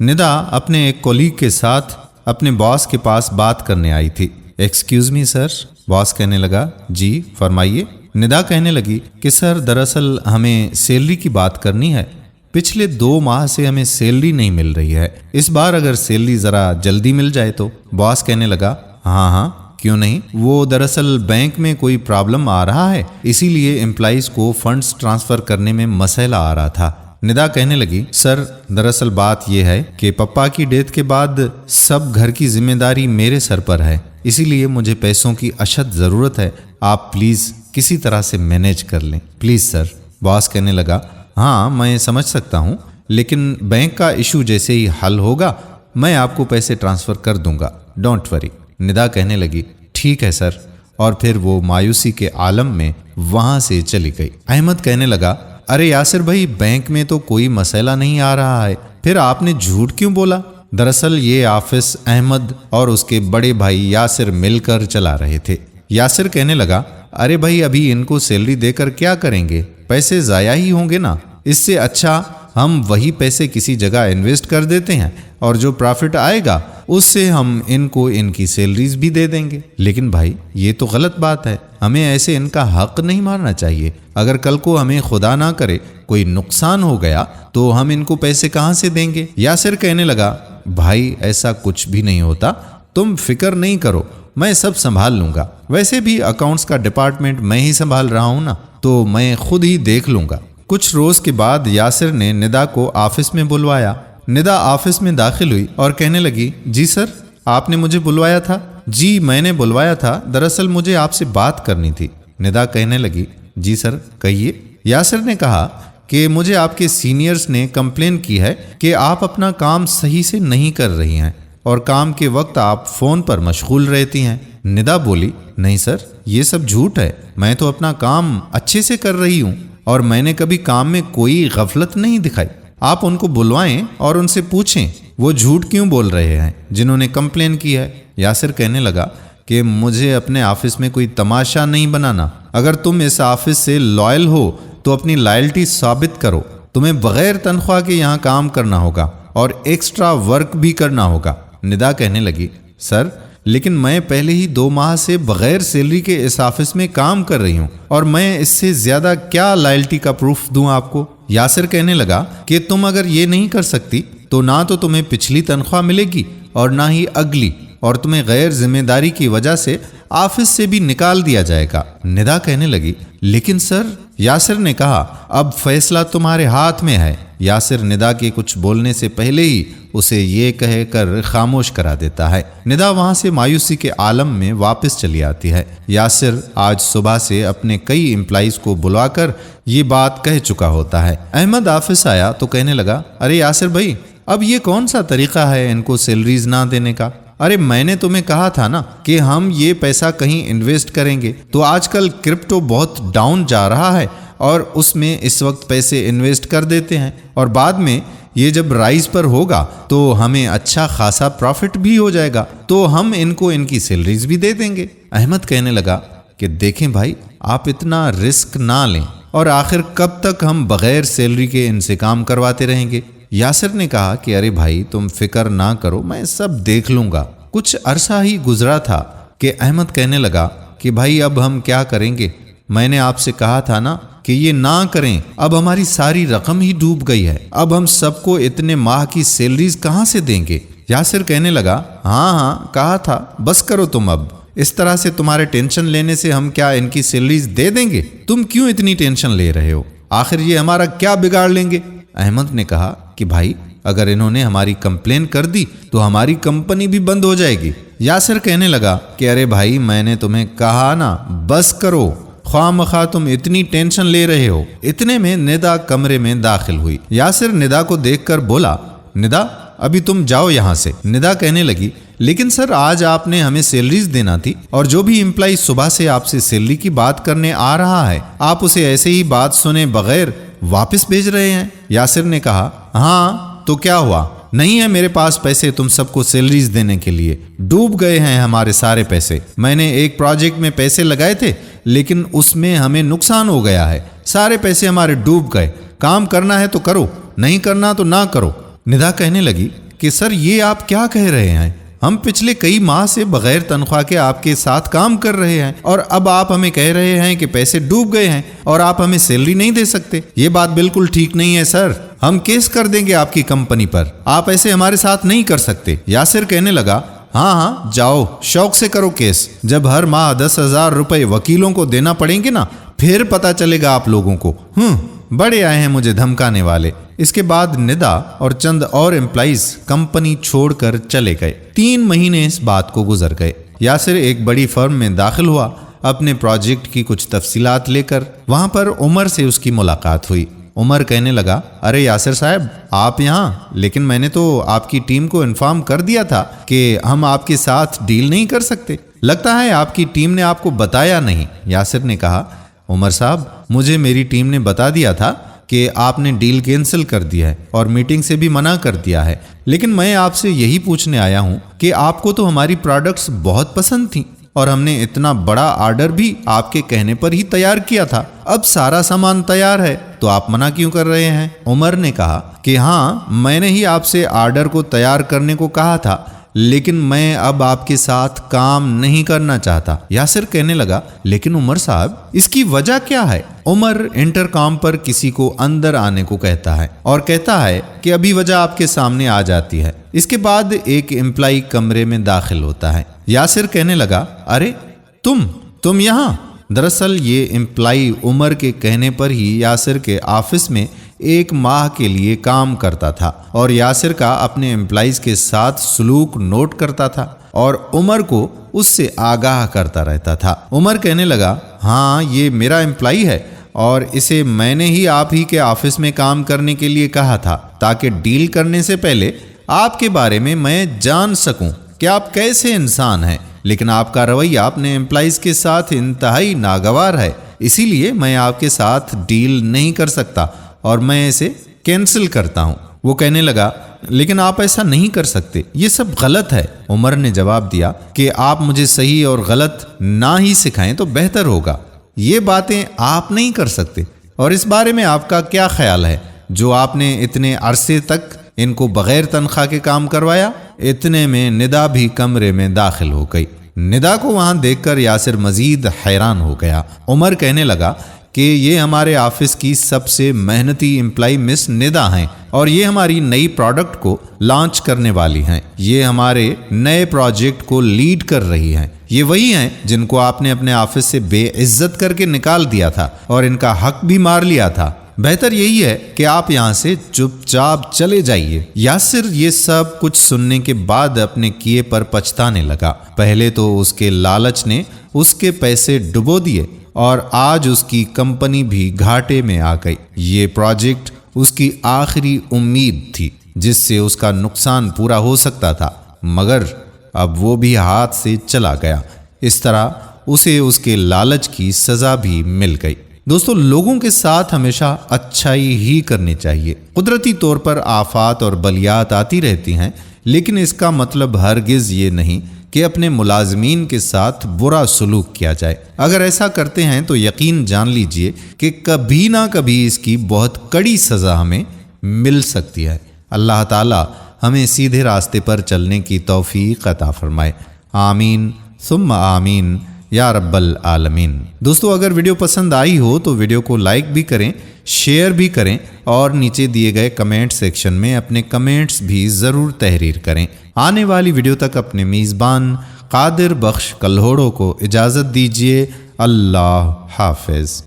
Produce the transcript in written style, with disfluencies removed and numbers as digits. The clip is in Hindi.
निदा अपने एक कोलीग के साथ अपने बॉस के पास बात करने आई थी। Excuse me sir. बॉस कहने लगा, जी फरमाइए। निदा कहने लगी कि सर दरअसल हमें सैलरी की बात करनी है। पिछले 2 माह से हमें सैलरी नहीं मिल रही है। इस बार अगर सैलरी ज़रा जल्दी मिल जाए तो। बॉस कहने लगा, हाँ हाँ क्यों नहीं, वो दरअसल बैंक में कोई प्रॉब्लम आ रहा है, इसीलिए एम्प्लॉइज को फंड्स ट्रांसफ़र करने में मसला आ रहा था। निदा कहने लगी, सर दरअसल बात यह है कि पापा की डेथ के बाद सब घर की जिम्मेदारी मेरे सर पर है, इसीलिए मुझे पैसों की अशद ज़रूरत है। आप प्लीज़ किसी तरह से मैनेज कर लें प्लीज़ सर। बॉस कहने लगा, हाँ मैं समझ सकता हूँ, लेकिन बैंक का इशू जैसे ही हल होगा मैं आपको पैसे ट्रांसफ़र कर दूंगा, डोंट वरी। निदा कहने लगी, ठीक है सर, और फिर वो मायूसी के आलम में वहाँ से चली गई। अहमद कहने लगा, अरे यासिर भाई, बैंक में तो कोई मसला नहीं आ रहा है, फिर आपने झूठ क्यों बोला? दरअसल ये ऑफिस अहमद और उसके बड़े भाई यासिर मिलकर चला रहे थे। यासिर कहने लगा, अरे भाई अभी इनको सैलरी देकर क्या करेंगे, पैसे ज़ाया ही होंगे ना, इससे अच्छा हम वही पैसे किसी जगह इन्वेस्ट कर देते हैं और जो प्रॉफिट आएगा उससे हम इनको इनकी सैलरीज भी दे देंगे। लेकिन भाई ये तो गलत बात है, हमें ऐसे इनका हक नहीं मारना चाहिए। अगर कल को हमें खुदा ना करे कोई नुकसान हो गया तो हम इनको पैसे कहाँ से देंगे? यासिर कहने लगा, भाई ऐसा कुछ भी नहीं होता, तुम फिक्र नहीं करो, मैं सब संभाल लूंगा। वैसे भी अकाउंट्स का डिपार्टमेंट मैं ही संभाल रहा हूँ ना, तो मैं खुद ही देख लूंगा। कुछ रोज के बाद यासिर ने निदा को ऑफिस में बुलवाया। निदा ऑफिस में दाखिल हुई और कहने लगी, जी सर आपने मुझे बुलवाया था? जी मैंने बुलवाया था, दरअसल मुझे आपसे बात करनी थी। निदा कहने लगी, जी सर कहिए। यासिर ने कहा कि मुझे आपके सीनियर्स ने कंप्लेन की है कि आप अपना काम सही से नहीं कर रही हैं और काम के वक्त आप फ़ोन पर मशगूल रहती हैं। निदा बोली, नहीं सर ये सब झूठ है, मैं तो अपना काम अच्छे से कर रही हूँ और मैंने कभी काम में कोई गफलत नहीं दिखाई। आप उनको बुलवाएं और उनसे पूछें वो झूठ क्यों बोल रहे हैं जिन्होंने कंप्लेन की है। यासिर कहने लगा कि मुझे अपने ऑफिस में कोई तमाशा नहीं बनाना। अगर तुम इस ऑफिस से लॉयल हो तो अपनी लॉयल्टी साबित करो। तुम्हें बगैर तनख्वाह के यहाँ काम करना होगा और एक्स्ट्रा वर्क भी करना होगा। निदा कहने लगी, सर लेकिन मैं पहले ही 2 माह से बगैर सैलरी के इस ऑफिस में काम कर रही हूँ और मैं इससे ज्यादा क्या लॉयल्टी का प्रूफ दूं आपको? यासिर कहने लगा कि तुम अगर ये नहीं कर सकती तो ना तो तुम्हें पिछली तनख्वाह मिलेगी और ना ही अगली, और तुम्हें गैर जिम्मेदारी की वजह से ऑफिस से भी निकाल दिया जाएगा। निदा कहने लगी, लेकिन सर। यासिर ने कहा, अब फैसला तुम्हारे हाथ में है। यासिर निदा के कुछ बोलने से पहले ही उसे ये कहकर खामोश करा देता है। निदा वहां से मायूसी के आलम में वापस चली आती है। यासिर आज सुबह से अपने कई एम्प्लॉइज को बुलाकर ये बात कह चुका होता है। अहमद ऑफिस आया तो कहने लगा, अरे यासिर भाई अब ये कौन सा तरीका है इनको सैलरीज ना देने का? अरे मैंने तुम्हें कहा था ना कि हम ये पैसा कहीं इन्वेस्ट करेंगे, तो आजकल क्रिप्टो बहुत डाउन जा रहा है और उसमें इस वक्त पैसे इन्वेस्ट कर देते हैं और बाद में ये जब राइज पर होगा तो हमें अच्छा खासा प्रॉफिट भी हो जाएगा, तो हम इनको इनकी सैलरीज भी दे देंगे। अहमद कहने लगा कि देखें भाई आप इतना रिस्क ना लें, और आखिर कब तक हम बगैर सैलरी के इनसे काम करवाते रहेंगे? यासिर ने कहा कि अरे भाई तुम फिक्र ना करो, मैं सब देख लूंगा। कुछ अरसा ही गुजरा था कि अहमद कहने लगा कि भाई अब हम क्या करेंगे? मैंने आपसे कहा था ना कि ये ना करें, अब हमारी सारी रकम ही डूब गई है, अब हम सबको इतने माह की सैलरीज कहाँ से देंगे? यासिर कहने लगा, हाँ हाँ कहा था, बस करो तुम अब, इस तरह से तुम्हारे टेंशन लेने से हम क्या इनकी सैलरीज दे देंगे? तुम क्यों इतनी टेंशन ले रहे हो? आखिर ये हमारा क्या बिगाड़ लेंगे? अहमद ने कहा कि भाई अगर इन्होंने हमारी कंप्लेन कर दी तो हमारी कंपनी भी बंद हो जाएगी। यासिर कहने लगा कि अरे भाई मैंने तुम्हें कहा ना, बस करो, ख्वामखा तुम इतनी टेंशन ले रहे हो। इतने में निदा कमरे में दाखिल हुई। यासिर निदा को देखकर बोला, निदा अभी तुम जाओ यहाँ से। निदा कहने लगी, लेकिन सर आज आपने हमें सैलरीज देना थी और जो भी एम्प्लॉय सुबह से आपसे सैलरी की बात करने आ रहा है आप उसे ऐसे ही बात सुने बगैर वापस भेज रहे हैं। यासिर ने कहा, हाँ तो क्या हुआ, नहीं है मेरे पास पैसे तुम सबको सैलरीज देने के लिए, डूब गए हैं हमारे सारे पैसे। मैंने एक प्रोजेक्ट में पैसे लगाए थे लेकिन उसमें हमें नुकसान हो गया है, सारे पैसे हमारे डूब गए। काम करना है तो करो, नहीं करना तो ना करो। निदा कहने लगी कि सर ये आप क्या कह रहे हैं, हम पिछले कई माह से बगैर तनख्वाह के आपके साथ काम कर रहे हैं और अब आप हमें कह रहे हैं कि पैसे डूब गए हैं और आप हमें सैलरी नहीं दे सकते। ये बात बिल्कुल ठीक नहीं है सर, हम केस कर देंगे आपकी कंपनी पर, आप ऐसे हमारे साथ नहीं कर सकते। यासिर कहने लगा, हाँ जाओ शौक से करो केस, जब हर माह 10,000 रुपए वकीलों को देना पड़ेंगे ना, फिर पता चलेगा आप लोगों को। बड़े आए हैं मुझे धमकाने वाले। इसके बाद निदा और चंद और एम्प्लॉइज कंपनी छोड़कर चले गए। 3 महीने इस बात को गुजर गए। यासिर एक बड़ी फर्म में दाखिल हुआ अपने प्रोजेक्ट की कुछ तफसीलात लेकर। वहां पर उमर से उसकी मुलाकात हुई। उमर कहने लगा, अरे यासिर साहब आप यहाँ, लेकिन मैंने तो आपकी टीम को इन्फॉर्म कर दिया था कि हम आपके साथ डील नहीं कर सकते, लगता है आपकी टीम ने आपको बताया नहीं। यासिर ने कहा, उमर साहब मुझे मेरी टीम ने बता दिया था कि आपने डील कैंसिल कर दिया है और मीटिंग से भी मना कर दिया है, लेकिन मैं आपसे यही पूछने आया हूँ कि आपको तो हमारी प्रोडक्ट्स बहुत पसंद थी और हमने इतना बड़ा ऑर्डर भी आपके कहने पर ही तैयार किया था। अब सारा सामान तैयार है तो आप मना क्यों कर रहे हैं? उमर ने कहा कि हाँ, मैंने ही आपसे ऑर्डर को तैयार करने को कहा था, लेकिन मैं अब आपके साथ काम नहीं करना चाहता। यासिर कहने लगा, लेकिन उमर साहब इसकी वजह क्या है? उमर इंटरकॉम पर किसी को अंदर आने को कहता है और कहता है कि अभी वजह आपके सामने आ जाती है। इसके बाद एक एम्प्लॉय कमरे में दाखिल होता है। यासिर कहने लगा, अरे तुम यहाँ? दरअसल ये एम्प्लॉय उमर के कहने पर ही यासिर के ऑफिस में 1 माह के लिए काम करता था और यासिर का अपने एम्प्लॉइज के साथ सलूक नोट करता था और उमर को उससे आगाह करता रहता था। उमर कहने लगा, हाँ ये मेरा एम्प्लॉय है और इसे मैंने ही आप ही के ऑफिस में काम करने के लिए कहा था ताकि डील करने से पहले आपके बारे में मैं जान सकूं कि आप कैसे इंसान हैं, लेकिन आपका रवैया अपने एम्प्लॉइज के साथ इंतहाई नागवार है, इसीलिए मैं आपके साथ डील नहीं कर सकता और मैं इसे कैंसिल करता हूं। वो कहने लगा, लेकिन आप ऐसा नहीं कर सकते, ये सब गलत है। उमर ने जवाब दिया कि आप मुझे सही और गलत ना ही सिखाएं तो बेहतर होगा, ये बातें आप नहीं कर सकते। और इस बारे में आपका क्या ख्याल है जो आपने इतने अरसे तक इनको बगैर तनख्वाह के काम करवाया? इतने में निदा भी कमरे में दाखिल हो गई। निदा को वहां देखकर यासिर मजीद हैरान हो गया। उमर कहने लगा कि ये हमारे ऑफिस की सबसे मेहनती एम्प्लॉय मिस निदा हैं और ये हमारी नई प्रोडक्ट को लॉन्च करने वाली हैं। ये हमारे नए प्रोजेक्ट को लीड कर रही हैं। ये वही हैं जिनको आपने अपने ऑफिस से बेइज्जत करके निकाल दिया था और इनका हक भी मार लिया था। बेहतर यही है कि आप यहाँ से चुपचाप चले जाइए। यासिर ये सब कुछ सुनने के बाद अपने किए पर पछताने लगा। पहले तो उसके लालच ने उसके पैसे डुबो दिए और आज उसकी कंपनी भी घाटे में आ गई। ये प्रोजेक्ट उसकी आखिरी उम्मीद थी जिससे उसका नुकसान पूरा हो सकता था, मगर अब वो भी हाथ से चला गया। इस तरह उसे उसके लालच की सजा भी मिल गई। दोस्तों, लोगों के साथ हमेशा अच्छाई ही करनी चाहिए। कुदरती तौर पर आफात और बलियात आती रहती हैं, लेकिन इसका मतलब हरगिज ये नहीं कि अपने मुलाजमीन के साथ बुरा सलूक किया जाए। अगर ऐसा करते हैं तो यकीन जान लीजिए कि कभी ना कभी इसकी बहुत कड़ी सज़ा हमें मिल सकती है। अल्लाह ताला हमें सीधे रास्ते पर चलने की तौफीक अता फरमाए। आमीन सुम्मा आमीन या रब्बल आलमीन। दोस्तों, अगर वीडियो पसंद आई हो तो वीडियो को लाइक भी करें, शेयर भी करें और नीचे दिए गए कमेंट सेक्शन में अपने कमेंट्स भी ज़रूर तहरीर करें। आने वाली वीडियो तक अपने मेज़बान कादिर बख्श कल्होड़ो को इजाज़त दीजिए। अल्लाह हाफ़िज़।